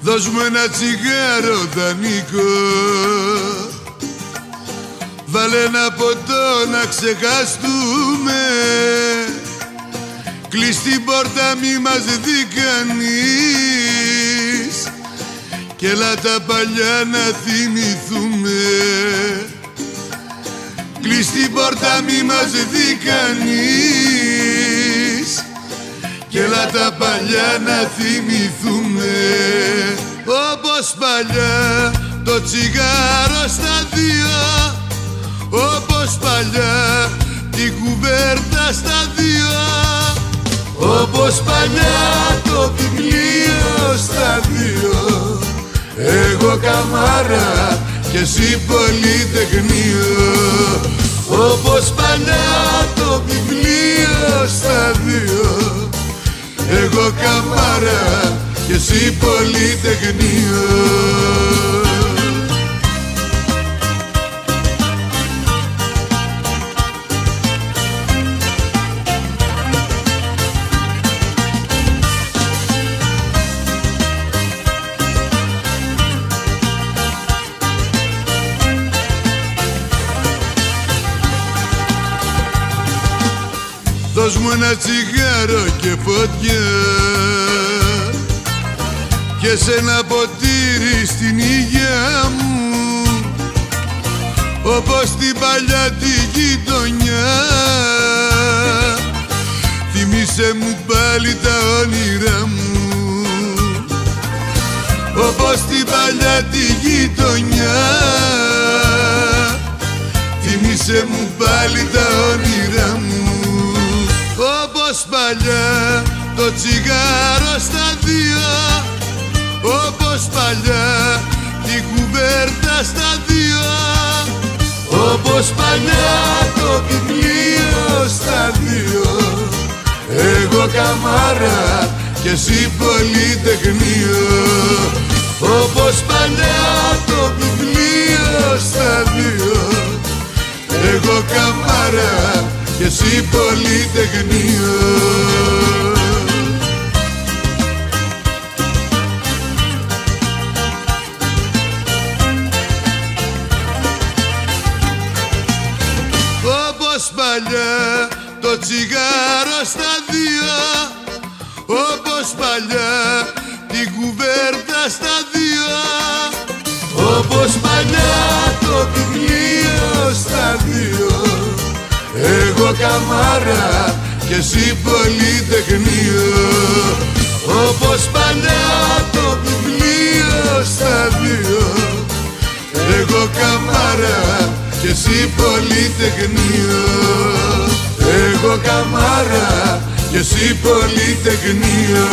Δώσ' μου ένα τσιγάρο δανεικό, βάλε ένα ποτό να ξεχαστούμε. Κλείς την πόρτα μη μας δει κανείς κι έλα τα παλιά να θυμηθούμε. Κλείς την πόρτα μη μας δει κανείς κι έλα τα παλιά να θυμηθούμε. Όπως παλιά το τσιγάρο στα δύο, όπως παλιά την κουβέρτα στα δύο, όπως παλιά το βιβλίο στα δύο. Εγώ καμάρα και εσύ πολυτεχνείο. Όπως παλιά το βιβλίο στα δύο. Εγώ καμάρα και εσύ πολυτεχνείο. Δώσ' μου ένα τσιγάρο και φωτιά και σε ένα ποτήρι στην υγειά μου, όπως την παλιά τη γειτονιά. Θυμήσε μου πάλι τα όνειρά μου, όπως την παλιά τη γειτονιά. Θυμήσε μου πάλι τα όνειρά μου. Όπως παλιά το τσιγάρο στα δύο, όπως παλιά την κουβέρτα στα δύο, όπως παλιά το βιβλίο στα δύο. Εγώ καμάρα και εσύ πολυτεχνείο. Όπως παλιά το βιβλίο στα δύο. Εγώ καμάρα και εσύ πολυτεχνείο. Όπως παλιά το τσιγάρο στα δύο, όπως παλιά την κουβέρτα στα δύο, όπως παλιά το βιβλίο στα δύο. Εγώ καμάρα και εσύ πολυτεχνείο. Όπως παλιά το βιβλίο στα δύο. Εγώ καμάρα και εσύ πολυτεχνείο. Εγώ καμάρα και εσύ πολυτεχνείο.